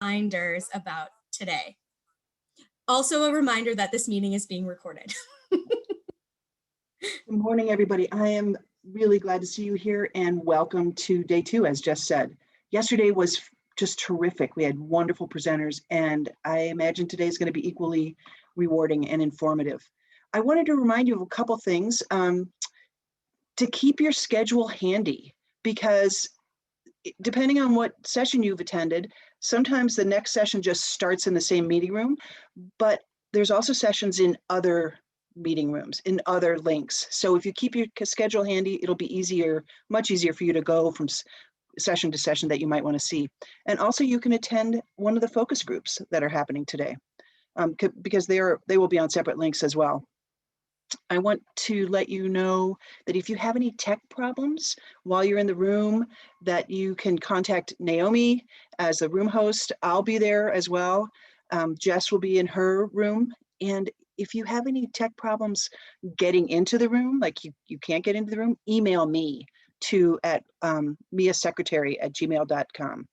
reminders about today. Also a reminder that this meeting is being recorded. Good morning, everybody. I am really glad to see you here and welcome to day 2, as Jess said. Yesterday was just terrific. We had wonderful presenters, and I imagine today is going to be equally rewarding and informative. I wanted to remind you of a couple things to keep your schedule handy, because depending on what session you've attended, sometimes the next session just starts in the same meeting room, but there's also sessions in other meeting rooms, in other links. So if you keep your schedule handy, it'll be easier, much easier for you to go from session to session that you might want to see. And also you can attend one of the focus groups that are happening today, because they will be on separate links as well. I want to let you know that if you have any tech problems while you're in the room, that you can contact Naomi as the room host. I'll be there as well. Jess will be in her room. And if you have any tech problems getting into the room, like you can't get into the room, email me at meeasecretary@gmail.com.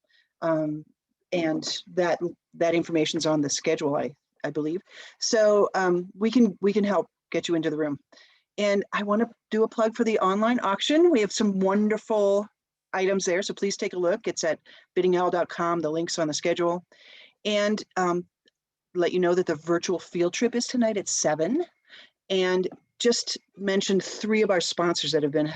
And that information is on the schedule, I believe. So we can help get you into the room. And I want to do a plug for the online auction. We have some wonderful items there, so please take a look. It's at biddingowl.com. The link's on the schedule. And let you know that the virtual field trip is tonight at 7. And just mention 3 of our sponsors that have been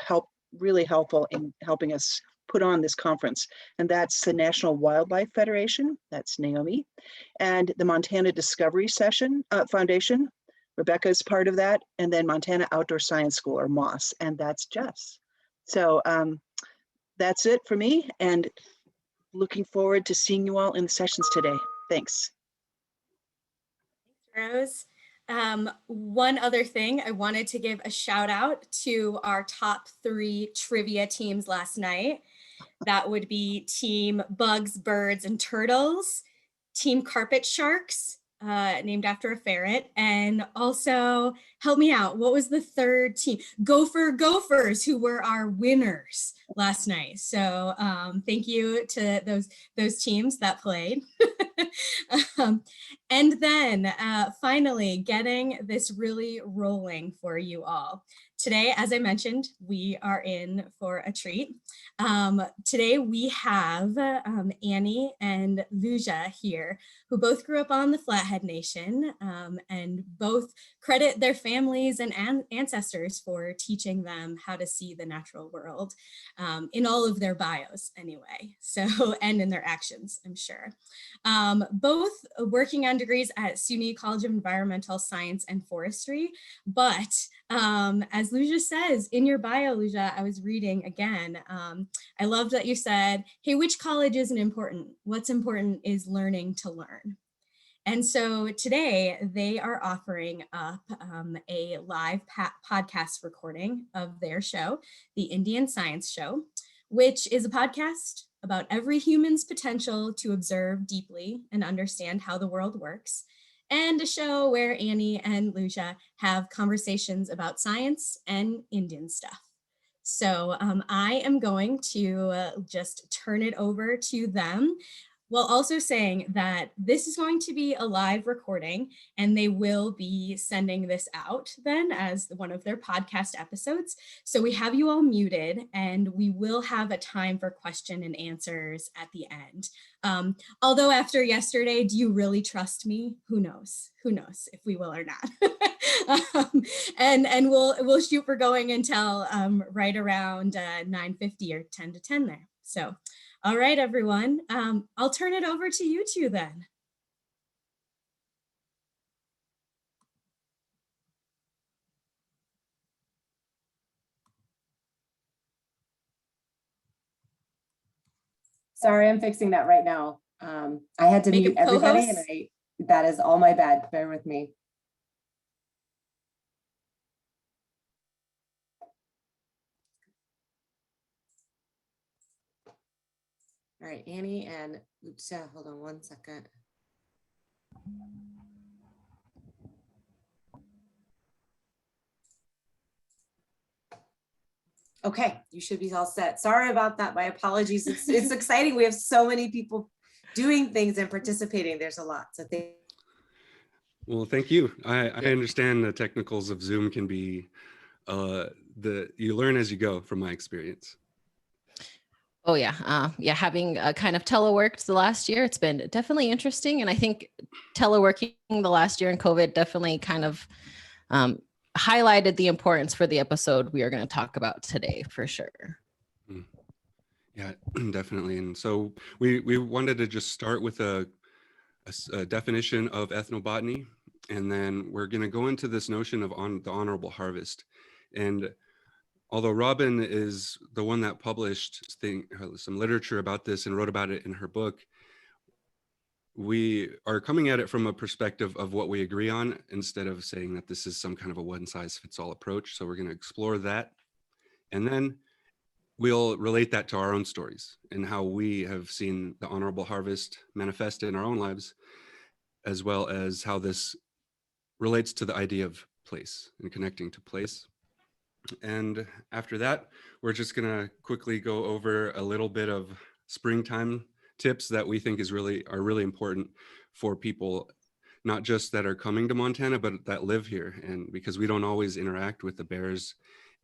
really helpful in helping us put on this conference. And that's the National Wildlife Federation, that's Naomi, and the Montana Discovery Foundation. Rebecca is part of that, and then Montana Outdoor Science School, or MOSS, and that's Jess. So that's it for me, and looking forward to seeing you all in the sessions today. Thanks. Thanks, Rose. One other thing, I wanted to give a shout out to our top 3 trivia teams last night. That would be Team Bugs, Birds, and Turtles, Team Carpet Sharks, named after a ferret, and also, help me out, what was the third team? Gophers, who were our winners last night. So thank you to those teams that played. And then finally getting this really rolling for you all. Today, as I mentioned, we are in for a treat. Today we have Annie and Luja here, who both grew up on the Flathead Nation and both credit their families and ancestors for teaching them how to see the natural world in all of their bios anyway, so, and in their actions, I'm sure. Both working on degrees at SUNY College of Environmental Science and Forestry, but as Luja says in your bio, Luja, I was reading again, I loved that you said, hey, which college isn't important? What's important is learning to learn. And so today they are offering up a live podcast recording of their show, the NDN Science Show, which is a podcast about every human's potential to observe deeply and understand how the world works, and a show where Annie and Luja have conversations about science and Indian stuff. So I am going to just turn it over to them, while also saying that this is going to be a live recording and they will be sending this out then as one of their podcast episodes. So we have you all muted and we will have a time for question and answers at the end. Although after yesterday, do you really trust me? Who knows? Who knows if we will or not. And we'll shoot for going until right around 9:50 or 10 to 10 there. So. All right, everyone, I'll turn it over to you two then. Sorry, I'm fixing that right now. I had to mute everybody and that is all my bad. Bear with me. All right, Annie and oops, hold on one second. Okay, you should be all set. Sorry about that. My apologies. It's exciting. We have so many people doing things and participating. There's a lot. So Well, thank you. I understand the technicals of Zoom can be, you learn as you go from my experience. Oh yeah. Yeah. Having kind of teleworked the last year, it's been definitely interesting. And I think teleworking the last year in COVID definitely kind of highlighted the importance for the episode we are going to talk about today for sure. Yeah, definitely. And so we wanted to just start with a definition of ethnobotany, and then we're going to go into this notion of the honorable harvest. And although Robin is the one that published some literature about this and wrote about it in her book, we are coming at it from a perspective of what we agree on instead of saying that this is some kind of a one-size-fits-all approach. So we're going to explore that, and then we'll relate that to our own stories and how we have seen the honorable harvest manifest in our own lives, as well as how this relates to the idea of place and connecting to place. And after that, we're just gonna quickly go over a little bit of springtime tips that we think are really important for people, not just that are coming to Montana, but that live here. And because we don't always interact with the bears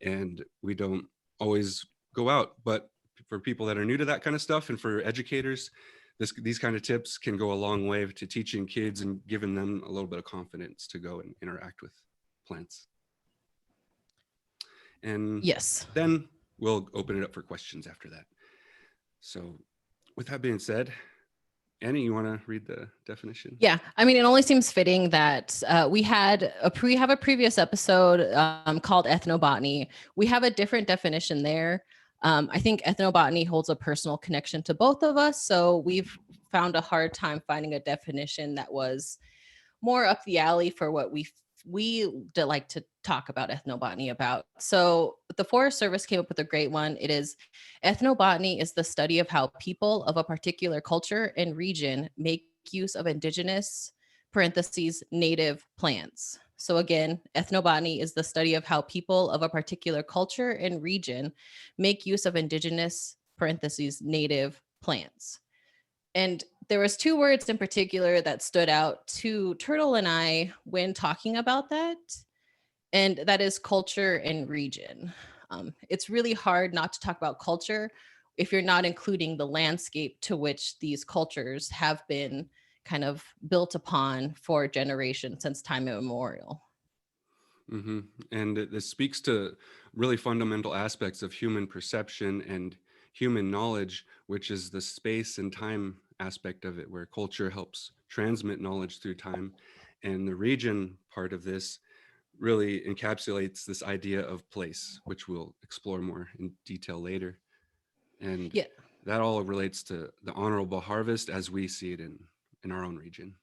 and we don't always go out, but for people that are new to that kind of stuff and for educators, these kind of tips can go a long way to teaching kids and giving them a little bit of confidence to go and interact with plants. And yes, then we'll open it up for questions after that. So with that being said, Annie, you want to read the definition? Yeah, I mean, it only seems fitting that we have a previous episode called ethnobotany. We have a different definition there. I think ethnobotany holds a personal connection to both of us, so we've found a hard time finding a definition that was more up the alley for what we like to talk about ethnobotany about. So the Forest Service came up with a great one. It is, ethnobotany is the study of how people of a particular culture and region make use of indigenous (parentheses native) plants. So again, ethnobotany is the study of how people of a particular culture and region make use of indigenous (parentheses native) plants. And there was two words in particular that stood out to Turtle and I when talking about that, and that is culture and region. It's really hard not to talk about culture if you're not including the landscape to which these cultures have been kind of built upon for generations since time immemorial. Mm-hmm. And this speaks to really fundamental aspects of human perception and human knowledge, which is the space and time aspect of it, where culture helps transmit knowledge through time. And the region part of this really encapsulates this idea of place, which we'll explore more in detail later. And yeah, that all relates to the honorable harvest as we see it in our own region.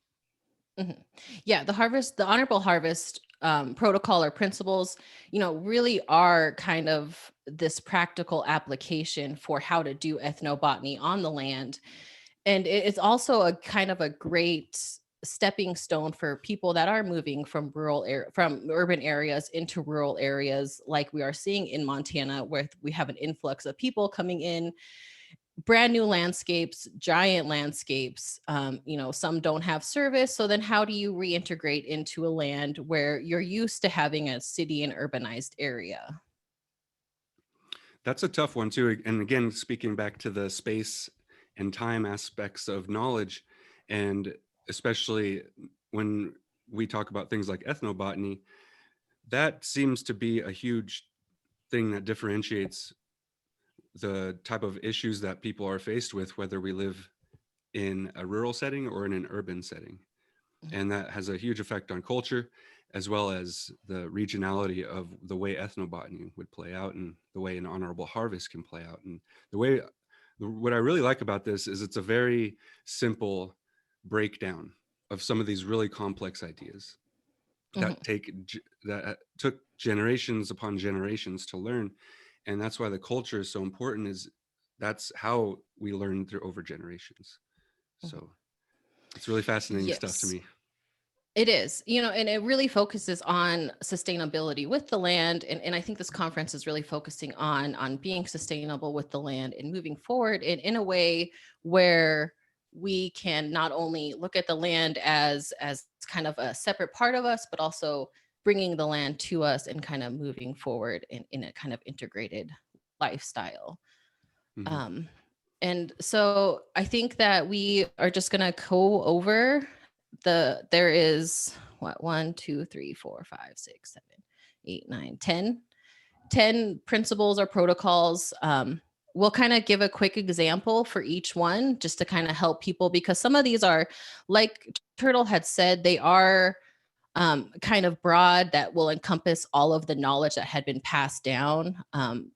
Mm-hmm. Yeah, the honorable harvest protocol or principles, really are kind of this practical application for how to do ethnobotany on the land. And it's also a kind of a great stepping stone for people that are moving from from urban areas into rural areas, like we are seeing in Montana, where we have an influx of people coming in, brand new landscapes, giant landscapes. Some don't have service. So then how do you reintegrate into a land where you're used to having a city and urbanized area? That's a tough one too. And again, speaking back to the space and time aspects of knowledge, and especially when we talk about things like ethnobotany, that seems to be a huge thing that differentiates the type of issues that people are faced with, whether we live in a rural setting or in an urban setting. And that has a huge effect on culture, as well as the regionality of the way ethnobotany would play out and the way an honorable harvest can play out. And what I really like about this is it's a very simple breakdown of some of these really complex ideas that took generations upon generations to learn. And that's why the culture is so important, is that's how we learn through over generations. So it's really fascinating stuff to me. It is, and it really focuses on sustainability with the land. And I think this conference is really focusing on being sustainable with the land and moving forward in a way where we can not only look at the land as kind of a separate part of us, but also bringing the land to us and kind of moving forward in a kind of integrated lifestyle. Mhm. And so I think that we are just going to go over there is what, 1, 2, 3, 4, 5, 6, 7, 8, 9, 10 principles or protocols. We'll kind of give a quick example for each one just to kind of help people, because some of these are, like Turtle had said, they are kind of broad, that will encompass all of the knowledge that had been passed down,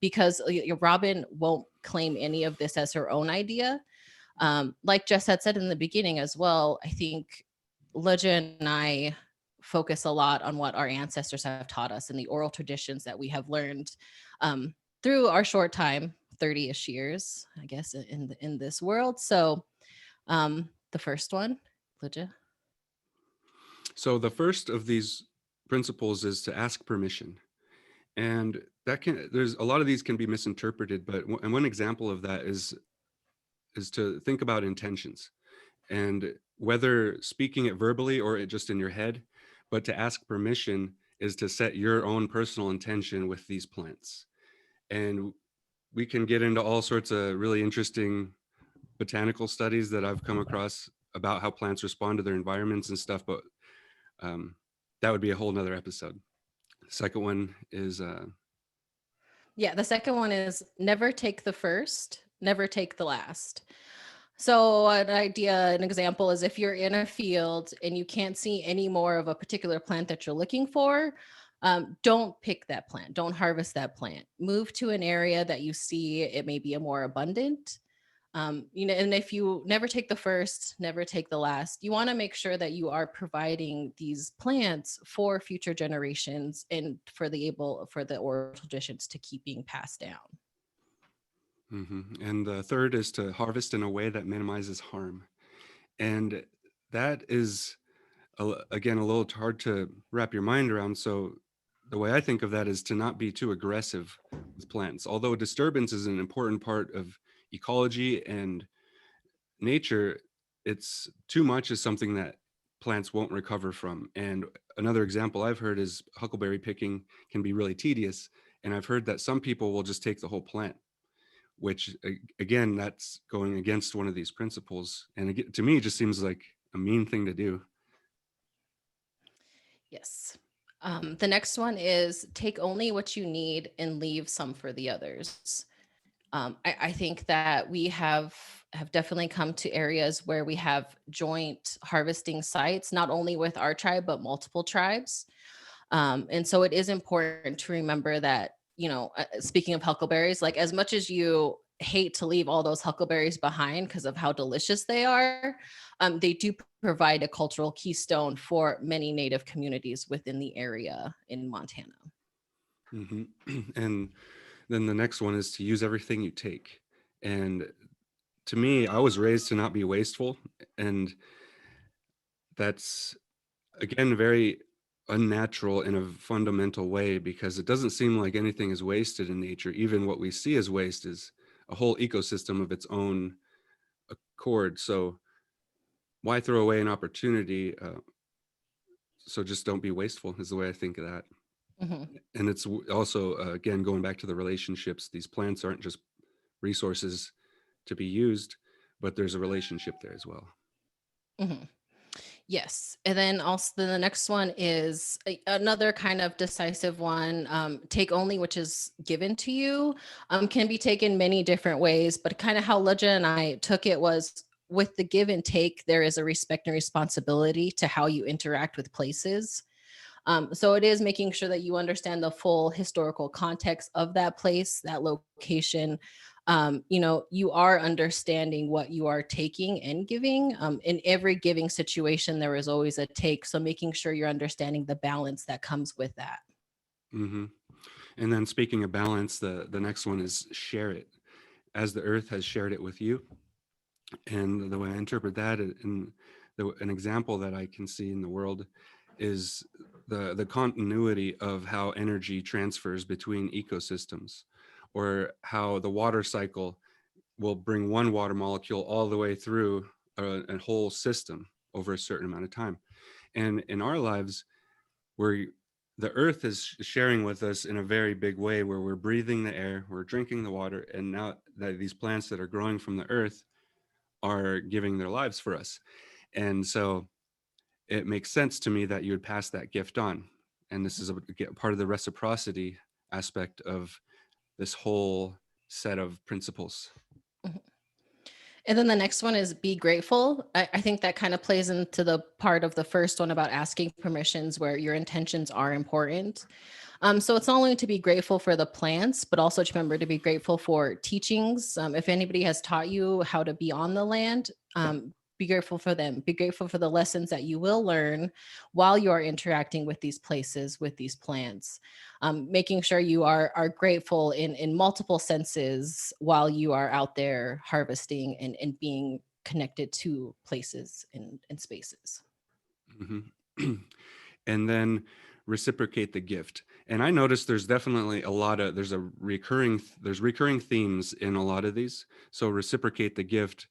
because Robin won't claim any of this as her own idea. Like Jess had said in the beginning as well, I think Leja and I focus a lot on what our ancestors have taught us and the oral traditions that we have learned through our short time, 30-ish years, I guess, in this world. So the first one, Leja. So the first of these principles is to ask permission. And there's a lot of these can be misinterpreted, but and one example of that is to think about intentions, and whether speaking it verbally or just in your head, but to ask permission is to set your own personal intention with these plants. And we can get into all sorts of really interesting botanical studies that I've come across about how plants respond to their environments and stuff, but that would be a whole nother episode. Second one is Yeah, the second one is never take the first, never take the last. So an example is, if you're in a field and you can't see any more of a particular plant that you're looking for, don't pick that plant. Don't harvest that plant. Move to an area that you see it may be a more abundant. And if you never take the first, never take the last, you want to make sure that you are providing these plants for future generations and for the oral traditions to keep being passed down. And the third is to harvest in a way that minimizes harm. And that is, again, a little hard to wrap your mind around. So the way I think of that is to not be too aggressive with plants. Although disturbance is an important part of ecology and nature, it's too much is something that plants won't recover from. And another example I've heard is huckleberry picking can be really tedious. And I've heard that some people will just take the whole plant, which again, that's going against one of these principles. And again, to me, it just seems like a mean thing to do. Yes. The next one is take only what you need and leave some for the others. I think that we have definitely come to areas where we have joint harvesting sites, not only with our tribe, but multiple tribes. And so it is important to remember that, speaking of huckleberries, like as much as you hate to leave all those huckleberries behind because of how delicious they are, they do provide a cultural keystone for many Native communities within the area in Montana. And then the next one is to use everything you take. And to me, I was raised to not be wasteful. And that's, again, very unnatural in a fundamental way, because it doesn't seem like anything is wasted in nature. Even what we see as waste is a whole ecosystem of its own accord. So why throw away an opportunity? So just don't be wasteful is the way I think of that. And it's also, again, going back to the relationships, these plants aren't just resources to be used, but there's a relationship there as well. Yes. And then also the next one is another kind of decisive one. Take only which is given to you. Can be taken many different ways, but kind of how Leja and I took it was, with the give and take, there is a respect and responsibility to how you interact with places. So it is making sure that you understand the full historical context of that place, that location. You are understanding what you are taking and giving. In every giving situation, there is always a take. So making sure you're understanding the balance that comes with that. And then speaking of balance, the next one is share it as the earth has shared it with you. And the way I interpret that, and an example that I can see in the world, is the continuity of how energy transfers between ecosystems, or how the water cycle will bring one water molecule all the way through a whole system over a certain amount of time. And in our lives, the earth is sharing with us in a very big way, where we're breathing the air, we're drinking the water, and now that these plants that are growing from the earth are giving their lives for us. And so it makes sense to me that you would pass that gift on. And this is part of the reciprocity aspect of this whole set of principles. Mhm. And then the next one is be grateful. I think that kind of plays into the part of the first one about asking permissions, where your intentions are important. So it's not only to be grateful for the plants, but also to remember to be grateful for teachings. If anybody has taught you how to be on the land, be grateful for them. Be grateful for the lessons that you will learn while you are interacting with these places, with these plants. Making sure you are grateful in multiple senses while you are out there harvesting and being connected to places and spaces. Mm-hmm. And then reciprocate the gift. And I noticed there's definitely there's recurring themes in a lot of these. So reciprocate the gift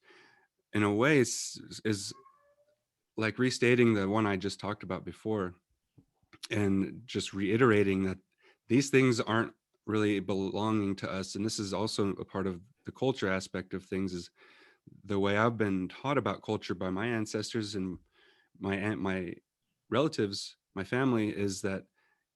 in a way is like restating the one I just talked about before, and just reiterating that these things aren't really belonging to us. And this is also a part of the culture aspect of things, is the way I've been taught about culture by my ancestors and my relatives, my family, is that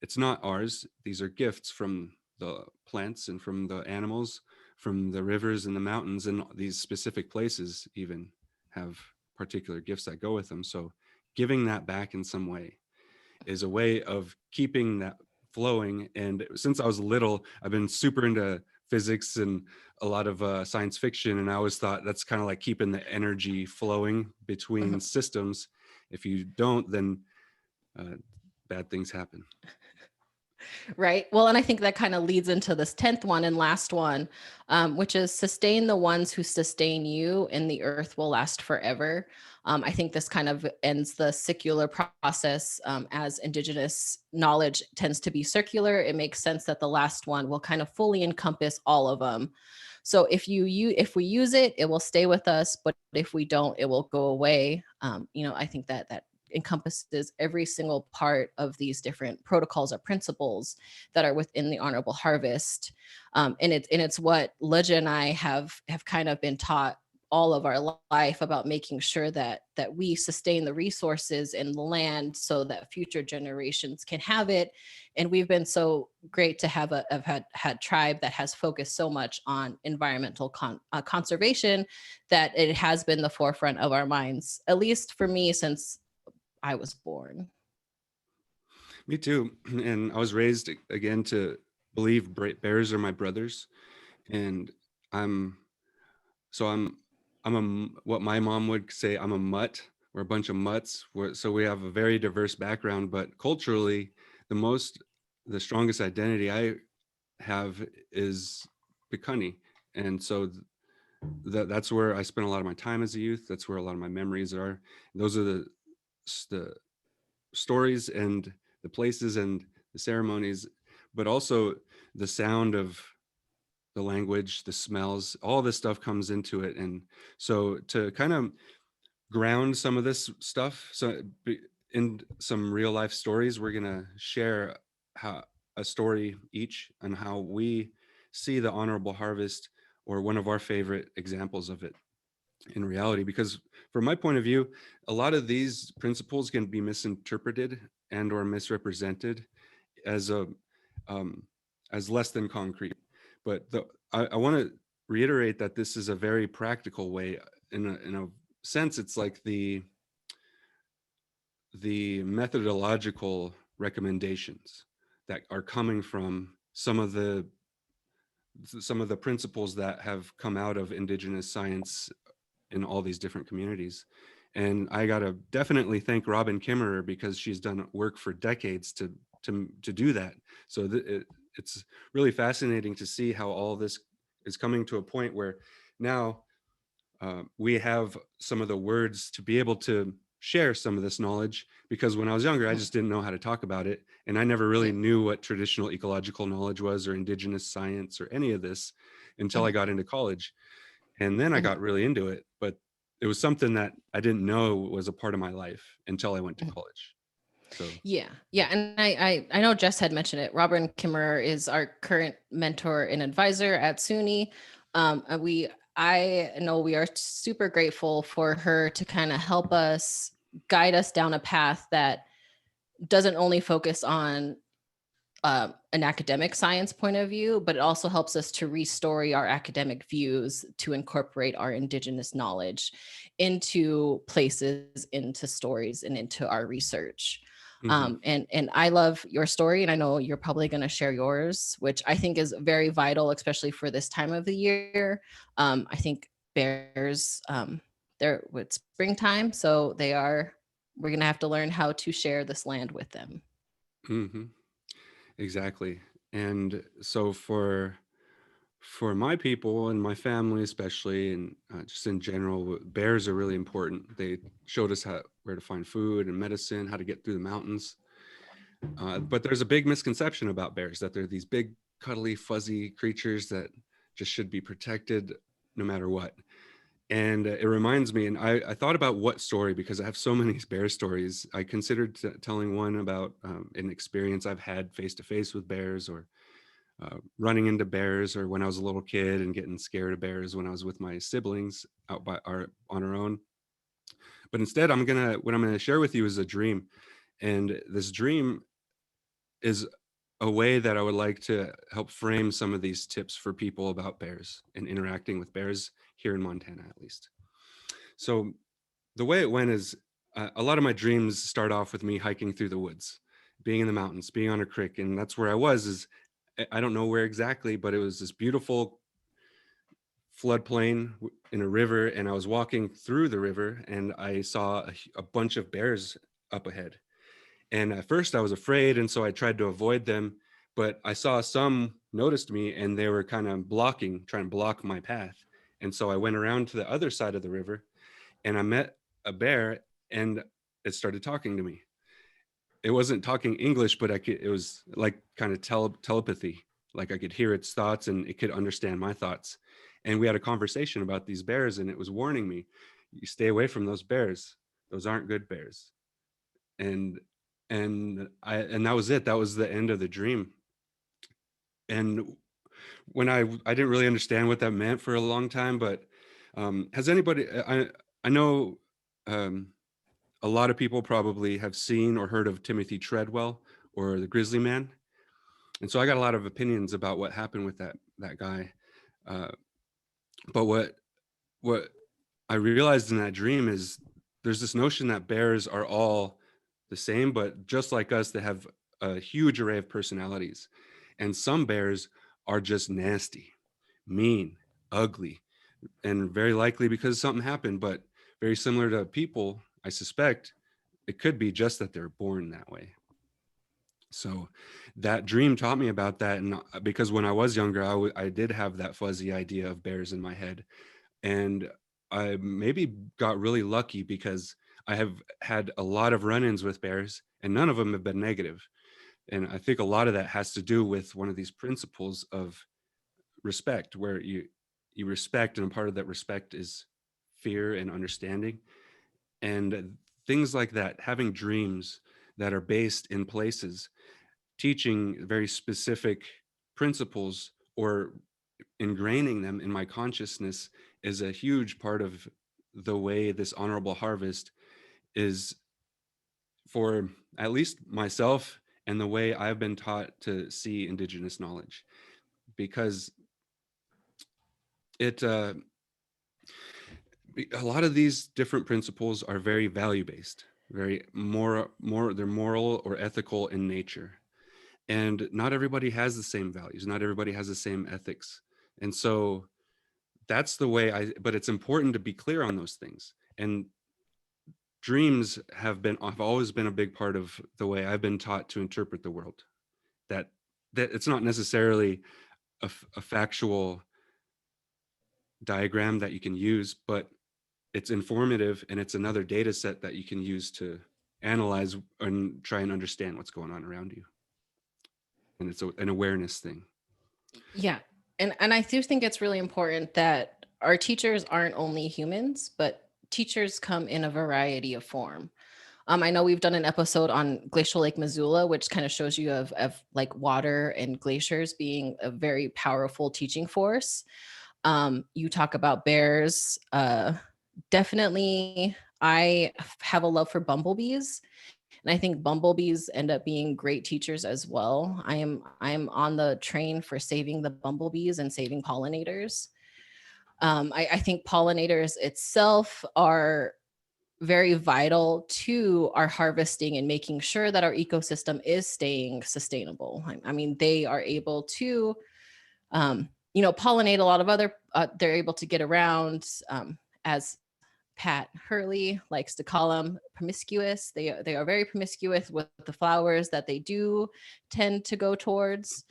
it's not ours. These are gifts from the plants and from the animals, from the rivers and the mountains, and these specific places even have particular gifts that go with them. So giving that back in some way is a way of keeping that flowing. And since I was little, I've been super into physics and a lot of science fiction, and I always thought that's kind of like keeping the energy flowing between systems. If you don't, then bad things happen. Right. Well, and I think that kind of leads into this 10th one and last one, which is sustain the ones who sustain you, and the earth will last forever. I think this kind of ends the secular process. As Indigenous knowledge tends to be circular, it makes sense that the last one will kind of fully encompass all of them. So if we use it, it will stay with us, but if we don't, it will go away. I think that encompasses every single part of these different protocols or principles that are within the honorable harvest. And it's what Leja and I have kind of been taught all of our life, about making sure that we sustain the resources in the land so that future generations can have it. And we've been so great to have had tribe that has focused so much on environmental conservation, that it has been the forefront of our minds, at least for me, since I was born. Me too. And I was raised again to believe bears are my brothers. And I'm what my mom would say, I'm a mutt. We're a bunch of mutts. So we have a very diverse background, but culturally, the strongest identity I have is Piikani. And so that's where I spent a lot of my time as a youth. That's where a lot of my memories are. Those are the stories and the places and the ceremonies, but also the sound of the language, the smells, all this stuff comes into it. And so to kind of ground some of this stuff, so in some real life stories, we're gonna share a story each on how we see the honorable harvest, or one of our favorite examples of it in reality. Because from my point of view, a lot of these principles can be misinterpreted and or misrepresented as as less than concrete. But I want to reiterate that this is a very practical way. In a sense, it's like the methodological recommendations that are coming from some of the principles that have come out of Indigenous science in all these different communities. And I gotta definitely thank Robin Kimmerer, because she's done work for decades to do that. So it's really fascinating to see how all this is coming to a point where now we have some of the words to be able to share some of this knowledge. Because when I was younger, I just didn't know how to talk about it. And I never really knew what traditional ecological knowledge was, or Indigenous science, or any of this until I got into college. And then I got really into it. But it was something that I didn't know was a part of my life until I went to college. So yeah. And I know Jess had mentioned it. Robin Kimmerer is our current mentor and advisor at SUNY. I know we are super grateful for her to kind of help us guide us down a path that doesn't only focus on an academic science point of view, but it also helps us to restory our academic views to incorporate our Indigenous knowledge into places, into stories, and into our research. And I love your story, and I know you're probably going to share yours, which I think is very vital, especially for this time of the year. I think bears, it's springtime, so we're going to have to learn how to share this land with them. Exactly. And so for my people and my family especially, and just in general, bears are really important. They showed us where to find food and medicine, how to get through the mountains. But there's a big misconception about bears, that they're these big, cuddly, fuzzy creatures that just should be protected no matter what. And it reminds me, and I thought about what story, because I have so many bear stories. I considered telling one about an experience I've had face-to-face with bears, or running into bears, or when I was a little kid and getting scared of bears when I was with my siblings out on our own. But instead, what I'm gonna share with you is a dream. And this dream is a way that I would like to help frame some of these tips for people about bears and interacting with bears here in Montana, at least. So the way it went is a lot of my dreams start off with me hiking through the woods, being in the mountains, being on a creek. And that's where I was. I don't know where exactly, but it was this beautiful floodplain in a river. And I was walking through the river and I saw a bunch of bears up ahead. And at first I was afraid, and so I tried to avoid them, but I saw some noticed me and they were kind of trying to block my path. And so I went around to the other side of the river and I met a bear, and it started talking to me. It wasn't talking English, but it was like kind of telepathy. Like I could hear its thoughts and it could understand my thoughts. And we had a conversation about these bears, and it was warning me, you stay away from those bears. Those aren't good bears. And that was it. That was the end of the dream. And when I didn't really understand what that meant for a long time, but has anybody, I know a lot of people probably have seen or heard of Timothy Treadwell or the Grizzly Man. And so I got a lot of opinions about what happened with that guy. But what I realized in that dream is there's this notion that bears are all the same, but just like us, they have a huge array of personalities. And some bears are just nasty, mean, ugly, and very likely because something happened, but very similar to people, I suspect it could be just that they're born that way. So that dream taught me about that. And because when I was younger, I did have that fuzzy idea of bears in my head. And I maybe got really lucky because I have had a lot of run-ins with bears and none of them have been negative. And I think a lot of that has to do with one of these principles of respect, where you respect, and a part of that respect is fear and understanding. And things like that, having dreams that are based in places, teaching very specific principles or ingraining them in my consciousness is a huge part of the way this honorable harvest is for at least myself and the way I've been taught to see Indigenous knowledge, because a lot of these different principles are very value-based, very they're moral or ethical in nature. And not everybody has the same values, not everybody has the same ethics. And so that's the way but it's important to be clear on those things. And dreams have always been a big part of the way I've been taught to interpret the world. That it's not necessarily a factual diagram that you can use, but it's informative, and it's another data set that you can use to analyze and try and understand what's going on around you. And it's an awareness thing. Yeah. And I do think it's really important that our teachers aren't only humans, but teachers come in a variety of form. I know we've done an episode on Glacial Lake Missoula, which kind of shows you of like water and glaciers being a very powerful teaching force. You talk about bears. Definitely, I have a love for bumblebees. And I think bumblebees end up being great teachers as well. I am on the train for saving the bumblebees and saving pollinators. I think pollinators itself are very vital to our harvesting and making sure that our ecosystem is staying sustainable. I mean, they are able to, pollinate a lot of other, they're able to get around, as Pat Hurley likes to call them, promiscuous. They are very promiscuous with the flowers that they do tend to go towards.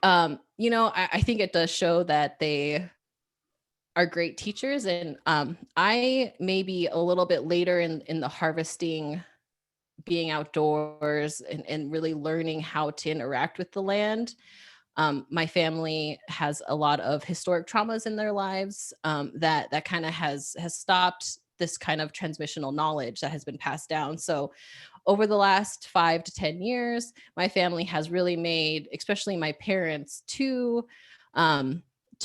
I think it does show that they are great teachers. And I may be a little bit later in the harvesting, being outdoors and really learning how to interact with the land. My family has a lot of historic traumas in their lives, that kind of has stopped this kind of transmissional knowledge that has been passed down. So over the last 5 to 10 years, my family has really made, especially my parents, to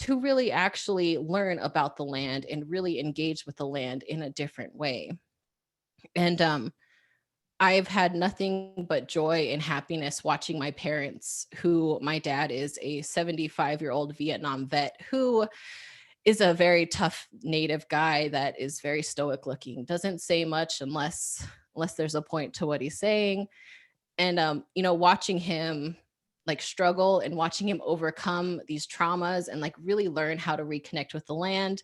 really actually learn about the land and really engage with the land in a different way. And I've had nothing but joy and happiness watching my parents, who my dad is a 75-year-old Vietnam vet who is a very tough native guy that is very stoic looking, doesn't say much unless there's a point to what he's saying. And watching him like struggle and watching him overcome these traumas and like really learn how to reconnect with the land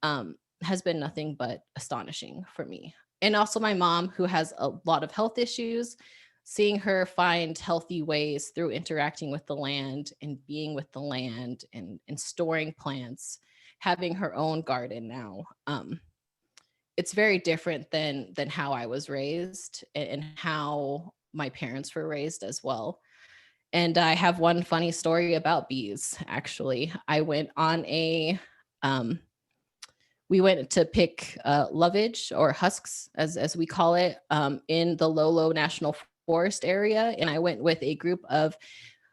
has been nothing but astonishing for me. And also my mom, who has a lot of health issues, seeing her find healthy ways through interacting with the land and being with the land and storing plants, having her own garden now. It's very different than how I was raised and how my parents were raised as well. And I have one funny story about bees, actually. I went on we went to pick lovage, or husks, as we call it, in the Lolo National Forest area. And I went with a group of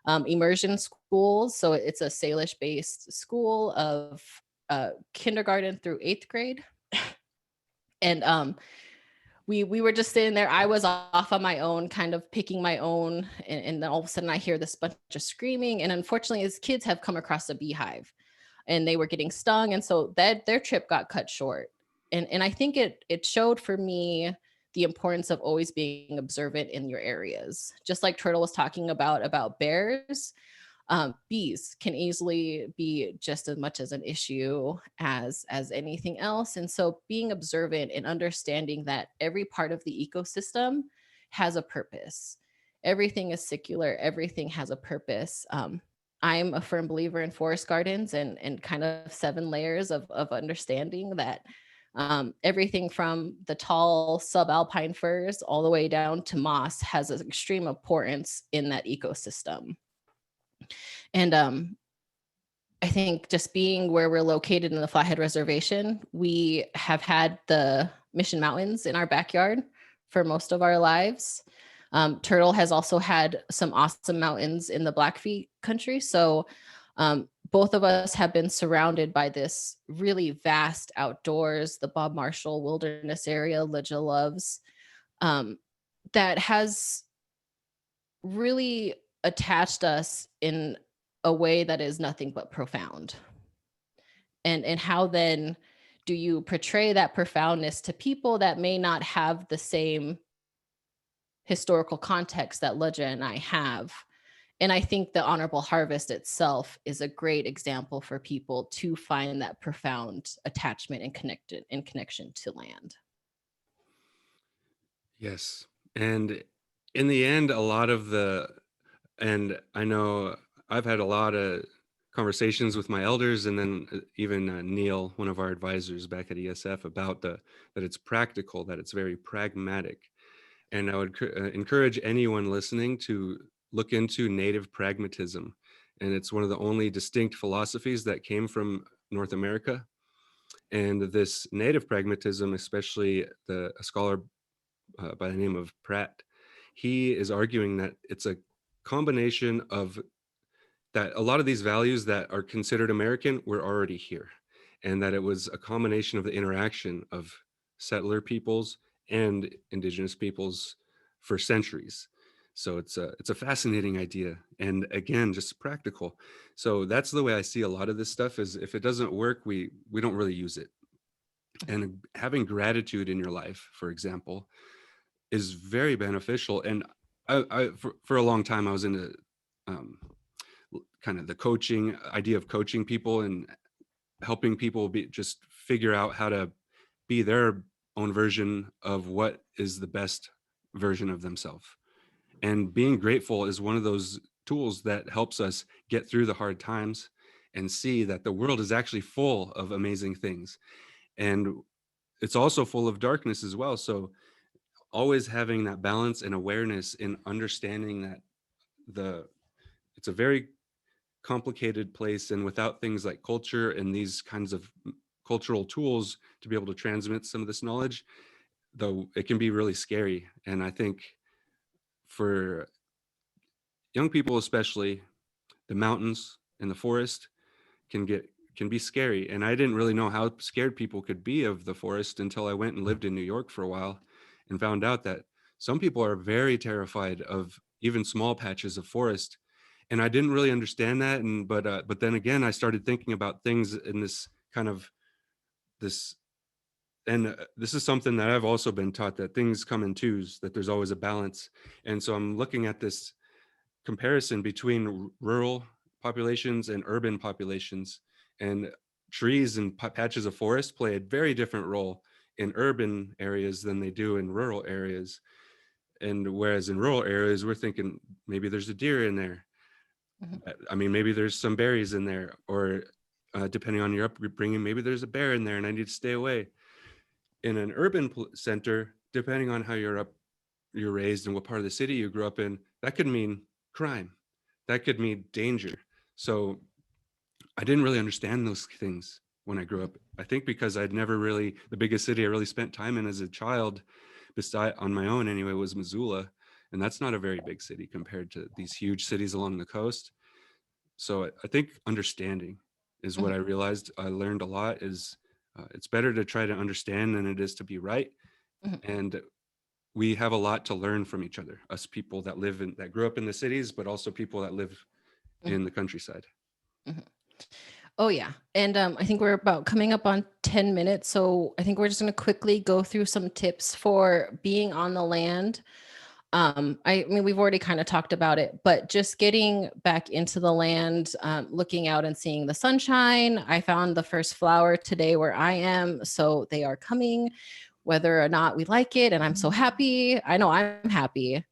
immersion schools. So it's a Salish-based school of kindergarten through 8th grade. And we were just sitting there. I was off on my own, kind of picking my own. And then all of a sudden I hear this bunch of screaming. And unfortunately, as kids have come across a beehive and they were getting stung. And so that their trip got cut short. And I think it showed for me the importance of always being observant in your areas. Just like Turtle was talking about bears, bees can easily be just as much as an issue as anything else. And so being observant and understanding that every part of the ecosystem has a purpose. Everything is secular. Everything has a purpose. I'm a firm believer in forest gardens and kind of 7 layers of understanding that everything from the tall subalpine firs all the way down to moss has an extreme importance in that ecosystem. And I think just being where we're located in the Flathead Reservation, we have had the Mission Mountains in our backyard for most of our lives. Turtle has also had some awesome mountains in the Blackfeet country. So both of us have been surrounded by this really vast outdoors, the Bob Marshall Wilderness area, Lidja loves, that has really attached us in a way that is nothing but profound. And how then do you portray that profoundness to people that may not have the same historical context that Lidja and I have? And I think the Honorable Harvest itself is a great example for people to find that profound attachment and connection to land. Yes. And in the end, and I know I've had a lot of conversations with my elders, and then even Neil, one of our advisors back at ESF, about that it's practical, that it's very pragmatic. And I would encourage anyone listening to look into native pragmatism. And it's one of the only distinct philosophies that came from North America. And this native pragmatism, especially a scholar by the name of Pratt, he is arguing that it's a combination of that a lot of these values that are considered American were already here, and that it was a combination of the interaction of settler peoples and indigenous peoples for centuries. So it's a fascinating idea, and again, just practical. So that's the way I see a lot of this stuff. Is if it doesn't work, we don't really use it. And having gratitude in your life, for example, is very beneficial. And for a long time, I was into kind of the coaching idea of coaching people and helping people just figure out how to be their own version of what is the best version of themselves. And being grateful is one of those tools that helps us get through the hard times and see that the world is actually full of amazing things. And it's also full of darkness as well. So always having that balance and awareness in understanding that it's a very complicated place, and without things like culture and these kinds of cultural tools to be able to transmit some of this knowledge, though it can be really scary. And I think for young people especially, the mountains and the forest can be scary. And I didn't really know how scared people could be of the forest until I went and lived in New York for a while and found out that some people are very terrified of even small patches of forest. And I didn't really understand that. But then again, I started thinking about things in this kind of this, and this is something that I've also been taught, that things come in twos, that there's always a balance. And so I'm looking at this comparison between rural populations and urban populations, and trees and patches of forest play a very different role in urban areas than they do in rural areas. And whereas in rural areas, we're thinking maybe there's a deer in there. I mean, maybe there's some berries in there, or depending on your upbringing, maybe there's a bear in there and I need to stay away. In an urban center, depending on how you're raised and what part of the city you grew up in, that could mean crime, that could mean danger. So I didn't really understand those things when I grew up. I think because I'd never really, the biggest city I really spent time in as a child, beside on my own anyway, was Missoula. And that's not a very big city compared to these huge cities along the coast. So I think understanding is what I realized. I learned a lot is it's better to try to understand than it is to be right. And we have a lot to learn from each other, us people that that grew up in the cities, but also people that live in the countryside. Oh yeah. And I think we're about coming up on 10 minutes. So I think we're just going to quickly go through some tips for being on the land. I mean, we've already kind of talked about it, but just getting back into the land, looking out and seeing the sunshine. I found the first flower today where I am. So they are coming, whether or not we like it. And I'm so happy. I know I'm happy.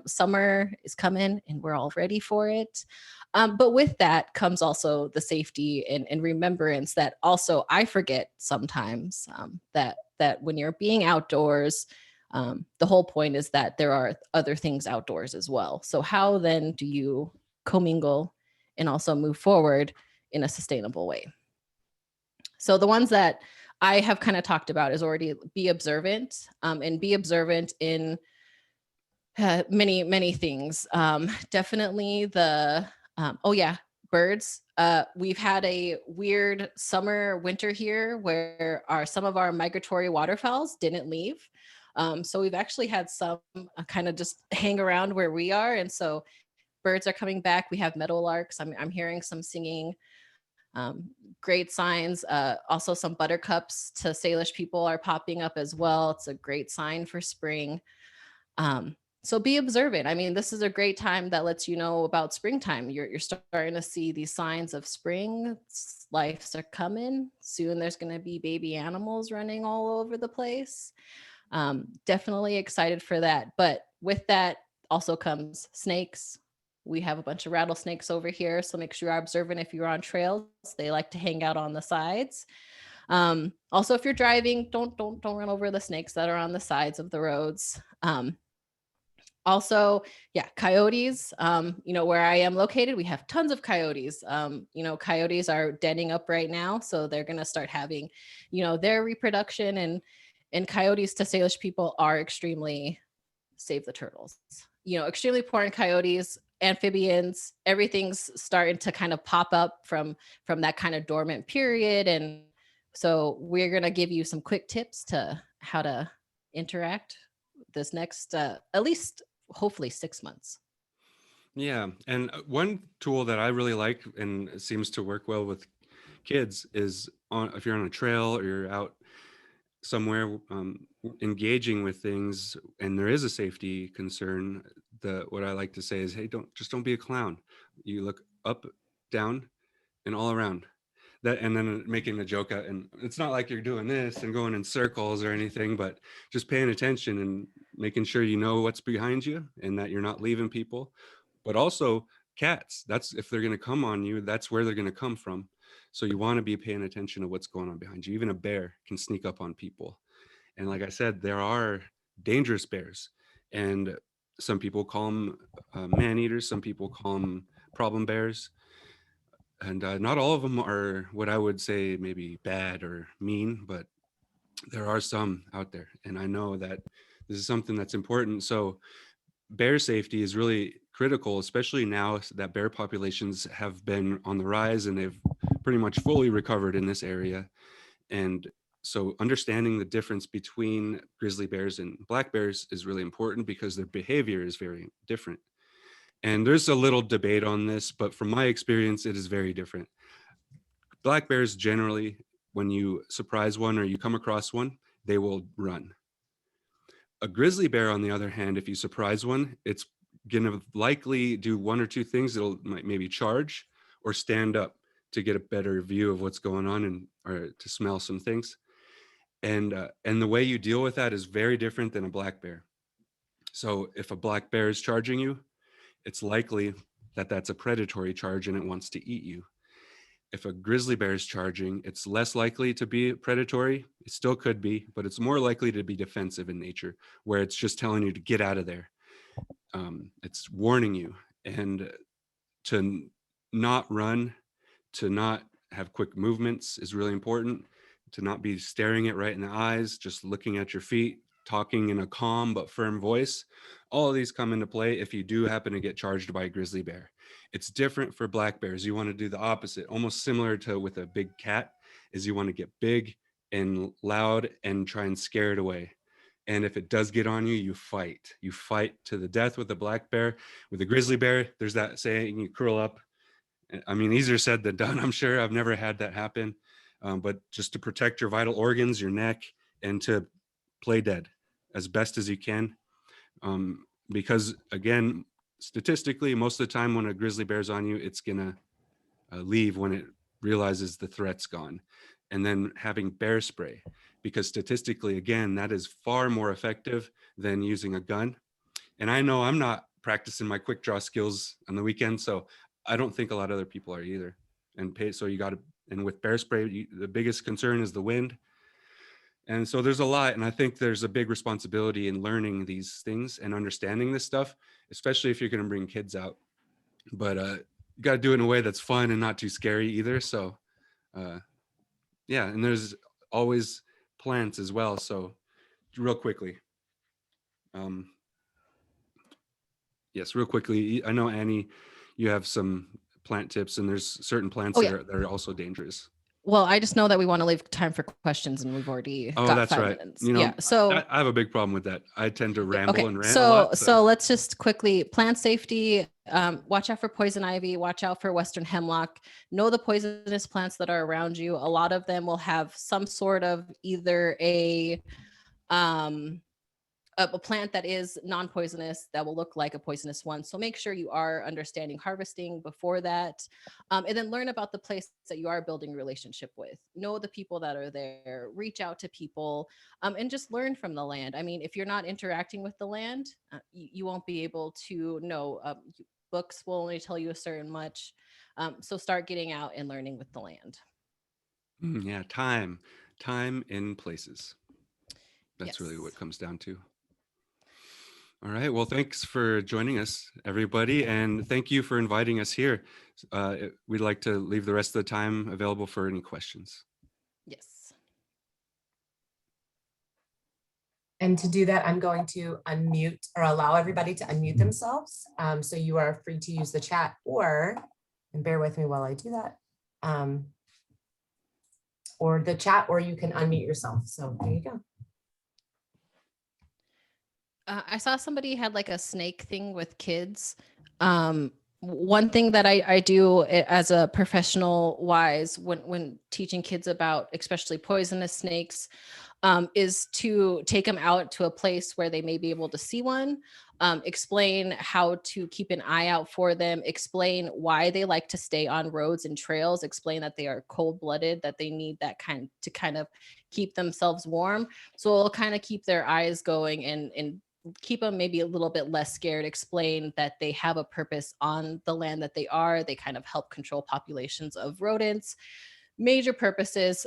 Summer is coming and we're all ready for it. But with that comes also the safety and remembrance that also I forget sometimes, that when you're being outdoors, the whole point is that there are other things outdoors as well. So how then do you commingle and also move forward in a sustainable way? So the ones that I have kind of talked about is already be observant, and be observant in many, many things. Definitely birds. We've had a weird winter here where some of our migratory waterfowls didn't leave. So we've actually had some kind of just hang around where we are. And so birds are coming back. We have meadowlarks. I'm hearing some singing. Great signs. Also some buttercups to Salish people are popping up as well. It's a great sign for spring. So be observant. I mean, this is a great time that lets you know about springtime. You're starting to see these signs of spring. Lives are coming. Soon there's going to be baby animals running all over the place. Definitely excited for that. But with that also comes snakes. We have a bunch of rattlesnakes over here. So make sure you're observant if you're on trails. They like to hang out on the sides. Also, if you're driving, don't run over the snakes that are on the sides of the roads. Also, yeah, coyotes, where I am located, we have tons of coyotes. Coyotes are denning up right now, so they're going to start having, their reproduction, and coyotes to Salish people are extremely, save the turtles, extremely important. Coyotes, amphibians, everything's starting to kind of pop up from that kind of dormant period. And so we're going to give you some quick tips to how to interact this next, at least hopefully 6 months. Yeah, and one tool that I really like and it seems to work well with kids is if you're on a trail or you're out somewhere engaging with things and there is a safety concern, what I like to say is, hey, don't be a clown. You look up, down, and all around. That, and then making a joke out, and it's not like you're doing this and going in circles or anything, but just paying attention and making sure you know what's behind you and that you're not leaving people. But also cats, that's if they're going to come on you, that's where they're going to come from. So you want to be paying attention to what's going on behind you. Even a bear can sneak up on people. And like I said, there are dangerous bears, and some people call them man eaters, some people call them problem bears. And not all of them are what I would say maybe bad or mean, but there are some out there. And I know that this is something that's important. So bear safety is really critical, especially now that bear populations have been on the rise and they've pretty much fully recovered in this area. And so understanding the difference between grizzly bears and black bears is really important because their behavior is very different. And there's a little debate on this, but from my experience, it is very different. Black bears generally, when you surprise one or you come across one, they will run. A grizzly bear, on the other hand, if you surprise one, it's gonna likely do one or two things. It'll maybe charge or stand up to get a better view of what's going on or to smell some things. And the way you deal with that is very different than a black bear. So if a black bear is charging you, it's likely that that's a predatory charge and it wants to eat you. If a grizzly bear is charging, it's less likely to be predatory. It still could be, but it's more likely to be defensive in nature, where it's just telling you to get out of there. It's warning you, and to not run, to not have quick movements is really important. To not be staring it right in the eyes, just looking at your feet, talking in a calm but firm voice. All of these come into play if you do happen to get charged by a grizzly bear. It's different for black bears. You want to do the opposite, almost similar to with a big cat, is you want to get big and loud and try and scare it away. And if it does get on you, you fight. You fight to the death with a black bear. With a grizzly bear, there's that saying, you curl up. I mean, easier said than done, I'm sure. I've never had that happen. But just to protect your vital organs, your neck, and to play dead as best as you can. Because again, statistically, most of the time when a grizzly bear's on you, it's gonna leave when it realizes the threat's gone. And then having bear spray, because statistically, again, that is far more effective than using a gun. And I know I'm not practicing my quick draw skills on the weekend, so I don't think a lot of other people are either. So you got to, and with bear spray, the biggest concern is the wind. And so there's a lot, and I think there's a big responsibility in learning these things and understanding this stuff, especially if you're going to bring kids out. But you got to do it in a way that's fun and not too scary either. So yeah, and there's always plants as well. So real quickly, yes, real quickly, I know Annie, you have some plant tips, and there's certain plants that are also dangerous. Well, I just know that we want to leave time for questions, and we've already got that's 5 right. minutes. You know, yeah. So I have a big problem with that. I tend to ramble and rant a so lot. So let's just quickly, plant safety. Watch out for poison ivy. Watch out for western hemlock. Know the poisonous plants that are around you. A lot of them will have some sort of either a plant that is non-poisonous that will look like a poisonous one. So make sure you are understanding harvesting before that. And then learn about the place that you are building a relationship with. Know the people that are there, reach out to people, and just learn from the land. I mean, if you're not interacting with the land, you won't be able to know. Books will only tell you a certain much. So start getting out and learning with the land. Yeah, time in places. That's really what it comes down to. All right. Well, thanks for joining us, everybody. And thank you for inviting us here. We'd like to leave the rest of the time available for any questions. Yes. And to do that, I'm going to unmute or allow everybody to unmute themselves. So you are free to use the chat and bear with me while I do that, or the chat, or you can unmute yourself. So there you go. I saw somebody had like a snake thing with kids. One thing that I do as a professional wise when teaching kids about especially poisonous snakes is to take them out to a place where they may be able to see one, explain how to keep an eye out for them, explain why they like to stay on roads and trails, explain that they are cold-blooded, that they need that kind of keep themselves warm. So it'll kind of keep their eyes going and keep them maybe a little bit less scared, explain that they have a purpose on the land that they are. They kind of help control populations of rodents, major purposes.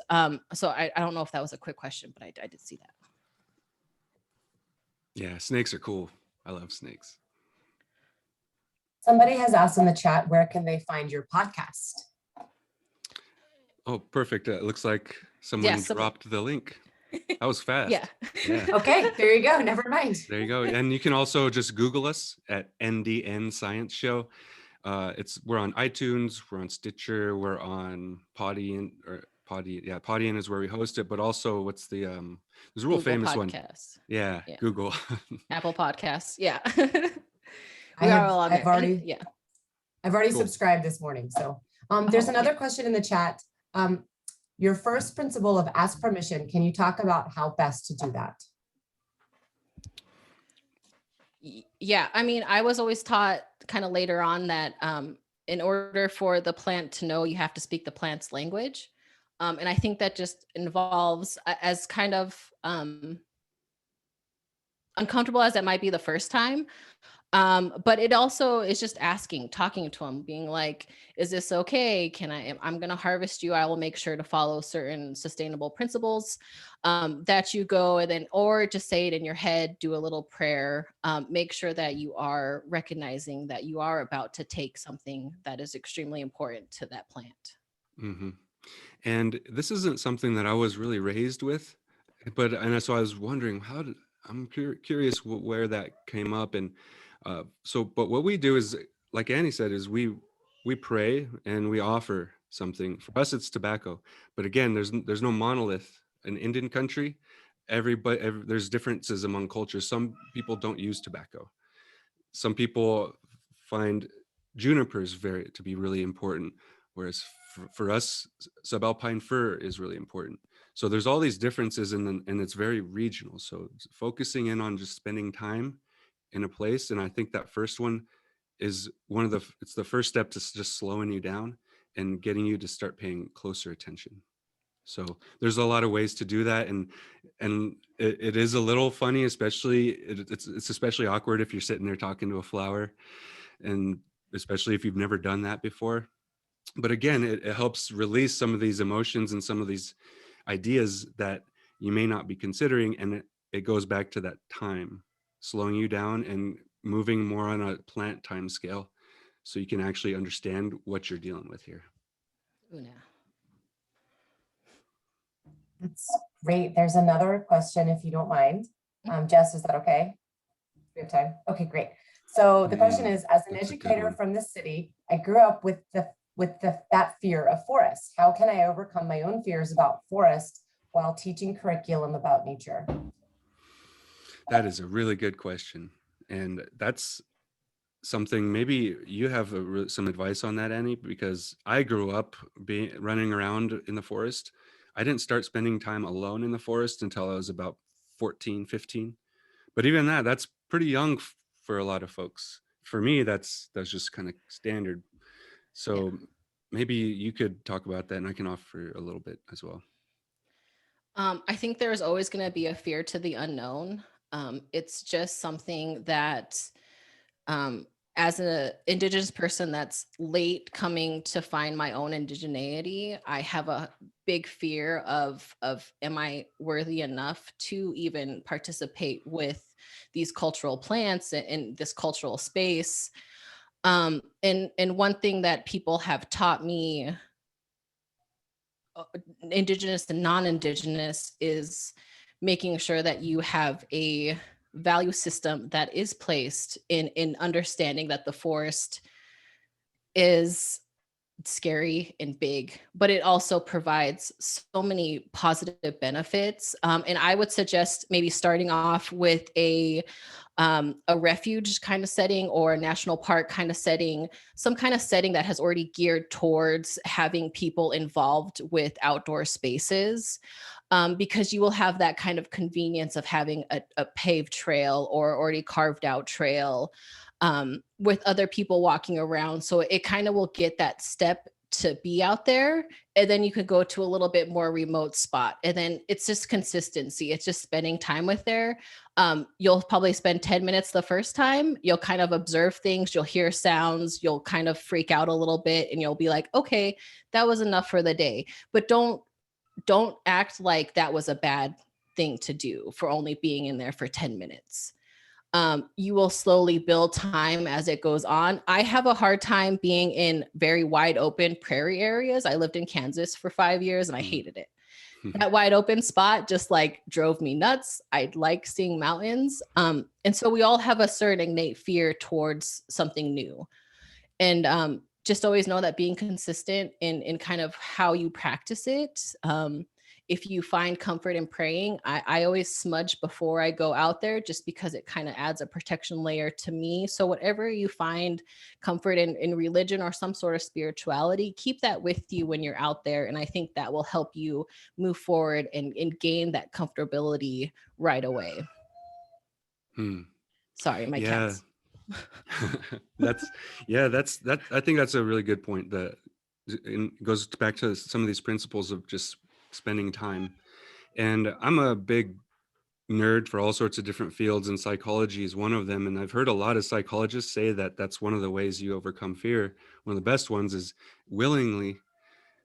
So I don't know if that was a quick question, but I did see that. Yeah, snakes are cool. I love snakes. Somebody has asked in the chat, where can they find your podcast? Oh, perfect. It looks like someone dropped the link. That was fast. Yeah. Okay, there you go. Never mind. There you go. And you can also just Google us at NDN Science Show. We're on iTunes, we're on Stitcher, we're on Podian. Podian is where we host it, but also there's a real Google famous Podcasts. one. Yeah, Google. Apple Podcasts. Yeah. I've already Cool. subscribed this morning. So there's another question in the chat. Your first principle of ask permission, can you talk about how best to do that? Yeah, I mean, I was always taught kind of later on that in order for the plant to know, you have to speak the plant's language. And I think that just involves, as kind of uncomfortable as that might be the first time, but it also is just talking to them, being like, is this okay? I'm going to harvest you. I will make sure to follow certain sustainable principles that you go, and then, or just say it in your head, do a little prayer, make sure that you are recognizing that you are about to take something that is extremely important to that plant. Mm-hmm. And this isn't something that I was really raised with, and so I was wondering I'm curious where that came up. And but what we do is, like Annie said, is we pray and we offer something. For us, it's tobacco. But again, there's no monolith. In Indian country, there's differences among cultures. Some people don't use tobacco. Some people find junipers to be really important, whereas for us, subalpine fir is really important. So there's all these differences, and it's very regional. So focusing in on just spending time in a place, and I think that first one is it's the first step to just slowing you down and getting you to start paying closer attention. So there's a lot of ways to do that, and it is a little funny, especially it's especially awkward if you're sitting there talking to a flower, and especially if you've never done that before. But again, it helps release some of these emotions and some of these ideas that you may not be considering, and it goes back to that time, slowing you down and moving more on a plant time scale, so you can actually understand what you're dealing with here. Una. That's great. There's another question, if you don't mind. Jess, is that okay? We have time. Okay, great. So the question is, as an educator from the city, I grew up with that fear of forests. How can I overcome my own fears about forests while teaching curriculum about nature? That is a really good question. And that's something, maybe you have some advice on that, Annie, because I grew up running around in the forest. I didn't start spending time alone in the forest until I was about 14, 15. But even that's pretty young for a lot of folks. For me, that's just kind of standard. So maybe you could talk about that, and I can offer a little bit as well. I think there's always going to be a fear to the unknown. It's just something that, as an Indigenous person that's late coming to find my own indigeneity, I have a big fear of am I worthy enough to even participate with these cultural plants in this cultural space. And one thing that people have taught me, indigenous and non-indigenous, is making sure that you have a value system that is placed in understanding that the forest is scary and big, but it also provides so many positive benefits. And I would suggest maybe starting off with a refuge kind of setting, or a national park kind of setting, some kind of setting that has already geared towards having people involved with outdoor spaces. Because you will have that kind of convenience of having a paved trail or already carved out trail, with other people walking around. So it kind of will get that step to be out there. And then you could go to a little bit more remote spot. And then it's just consistency. It's just spending time with there. You'll probably spend 10 minutes the first time. You'll kind of observe things. You'll hear sounds. You'll kind of freak out a little bit, and you'll be like, okay, that was enough for the day. But don't act like that was a bad thing to do for only being in there for 10 minutes. You will slowly build time as it goes on. I have a hard time being in very wide open prairie areas. I lived in Kansas for 5 years and I hated it. That wide open spot just like drove me nuts. I like seeing mountains. And so we all have a certain innate fear towards something new. And just always know that being consistent in kind of how you practice it. If you find comfort in praying, I always smudge before I go out there, just because it kind of adds a protection layer to me. So whatever you find comfort in religion or some sort of spirituality, keep that with you when you're out there. And I think that will help you move forward and gain that comfortability right away. Sorry, my cats. That's I think that's a really good point. That it goes back to some of these principles of just spending time. And I'm a big nerd for all sorts of different fields, and psychology is one of them. And I've heard a lot of psychologists say that that's one of the ways you overcome fear. One of the best ones is willingly,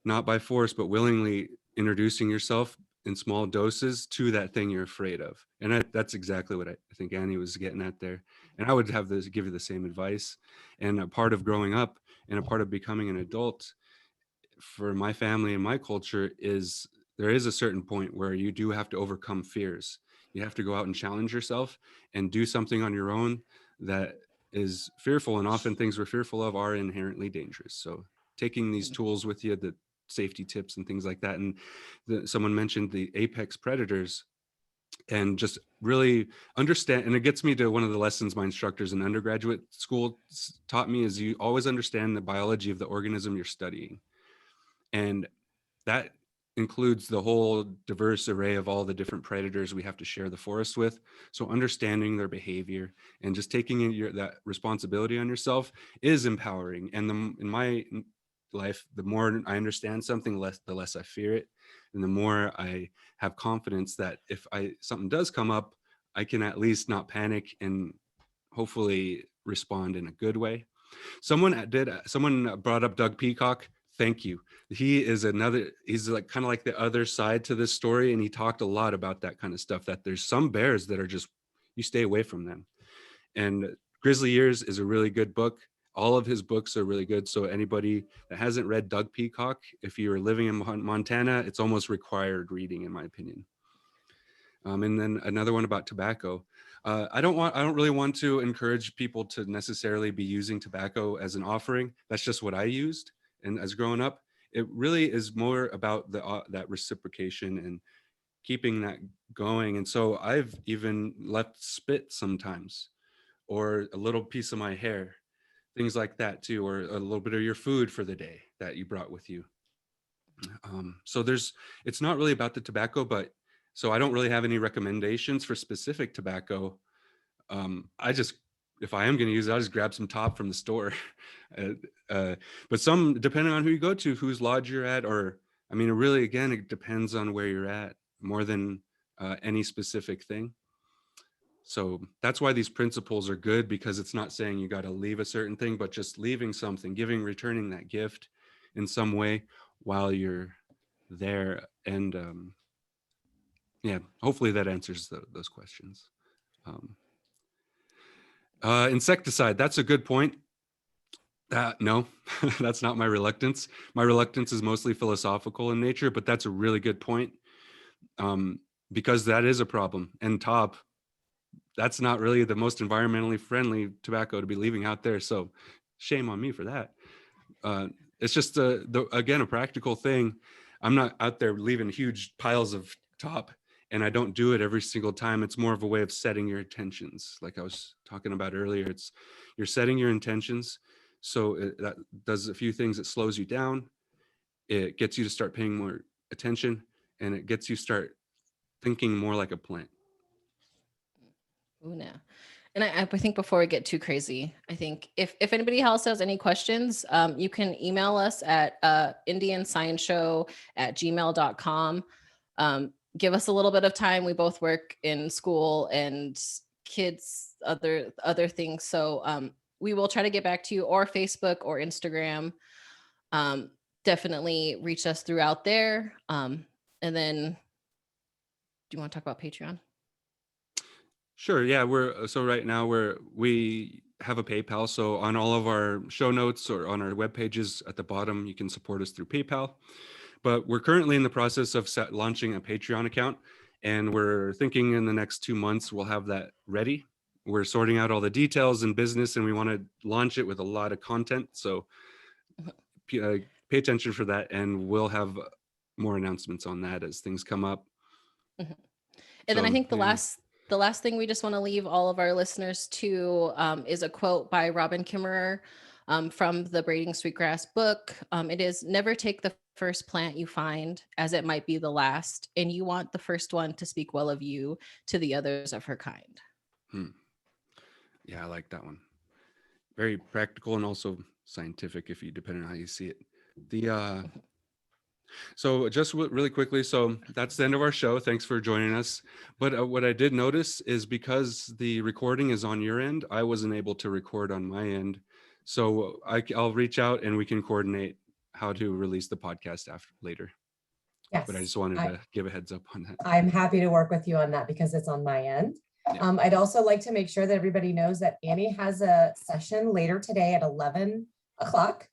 not by force, but willingly introducing yourself in small doses to that thing you're afraid of. And that's exactly what I think Annie was getting at there. And I would have this give you the same advice. And a part of growing up and a part of becoming an adult for my family and my culture is there is a certain point where you do have to overcome fears. You have to go out and challenge yourself and do something on your own that is fearful. And often things we're fearful of are inherently dangerous. So taking these tools with you, the safety tips and things like that. And someone mentioned the apex predators, and just really understand. And it gets me to one of the lessons my instructors in undergraduate school taught me, is you always understand the biology of the organism you're studying. And that includes the whole diverse array of all the different predators we have to share the forest with. So understanding their behavior and just taking that responsibility on yourself is empowering. And in my life, the more I understand something, the less I fear it. And the more I have confidence that if something does come up, I can at least not panic and hopefully respond in a good way. Someone brought up Doug Peacock. Thank you. He's like kind of like the other side to this story. And he talked a lot about that kind of stuff, that there's some bears that are just, you stay away from them. And Grizzly Years is a really good book. All of his books are really good. So anybody that hasn't read Doug Peacock, if you're living in Montana, it's almost required reading, in my opinion. And then another one about tobacco. I don't really want to encourage people to necessarily be using tobacco as an offering. That's just what I used. And as growing up, it really is more about that reciprocation and keeping that going. And so I've even left spit sometimes, or a little piece of my hair, things like that too, or a little bit of your food for the day that you brought with you. So it's not really about the tobacco, but so I don't really have any recommendations for specific tobacco. If I am going to use it, I'll just grab some top from the store. But some, depending on who you go to, whose lodge you're at, or, I mean, it depends on where you're at more than any specific thing. So that's why these principles are good, because it's not saying you got to leave a certain thing, but just leaving something, returning that gift in some way while you're there. And hopefully that answers those questions. Insecticide, that's a good point. No, that's not my reluctance. My reluctance is mostly philosophical in nature, but that's a really good point. Because that is a problem. And top, that's not really the most environmentally friendly tobacco to be leaving out there. So shame on me for that. It's just again, a practical thing. I'm not out there leaving huge piles of top, and I don't do it every single time. It's more of a way of setting your intentions. Like I was talking about earlier, you're setting your intentions. So that does a few things. It slows you down. It gets you to start paying more attention, and it gets you start thinking more like a plant. Ooh, no. And I think before we get too crazy, I think if anybody else has any questions, you can email us at indianscienceshow@gmail.com. Give us a little bit of time. We both work in school and kids, other things. So we will try to get back to you, or Facebook or Instagram. Definitely reach us throughout there. And then, do you want to talk about Patreon? Sure. Yeah. Right now we have a PayPal. So on all of our show notes or on our web pages at the bottom, you can support us through PayPal. But we're currently in the process of launching a Patreon account, and we're thinking in the next 2 months we'll have that ready. We're sorting out all the details in business, and we want to launch it with a lot of content. So pay attention for that, and we'll have more announcements on that as things come up. Mm-hmm. And then I think the last thing we just want to leave all of our listeners to is a quote by Robin Kimmerer from the Braiding Sweetgrass book. It is, "Never take the first plant you find, as it might be the last, and you want the first one to speak well of you to the others of her kind." Yeah, I like that one. Very practical and also scientific, if you depending on how you see it. So just really quickly, so that's the end of our show. Thanks for joining us. But what I did notice is because the recording is on your end, I wasn't able to record on my end. So I'll reach out and we can coordinate how to release the podcast later. Yes. But I just wanted to give a heads up on that. I'm happy to work with you on that because it's on my end. Yeah. I'd also like to make sure that everybody knows that Annie has a session later today at 11 o'clock.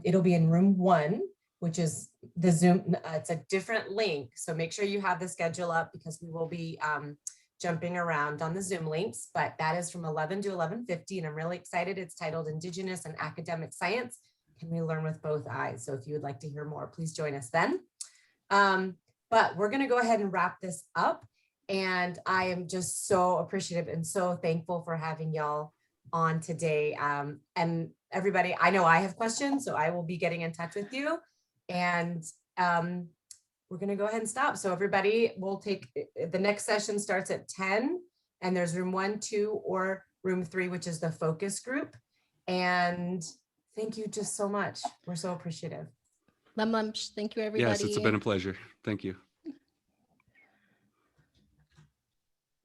It'll be in room 1, which is the Zoom. It's a different link. So make sure you have the schedule up because we will be jumping around on the Zoom links, but that is from 11 to 11:50. And I'm really excited. It's titled Indigenous and Academic Science. Can we learn with both eyes? So if you would like to hear more, please join us then. But we're going to go ahead and wrap this up. And I am just so appreciative and so thankful for having y'all on today. And everybody, I know I have questions, so I will be getting in touch with you. And we're going to go ahead and stop. So everybody will take, the next session starts at 10, and there's room 1, 2, or room 3, which is the focus group. And thank you just so much. We're so appreciative. Thank you, everybody. Yes, it's been a pleasure. Thank you.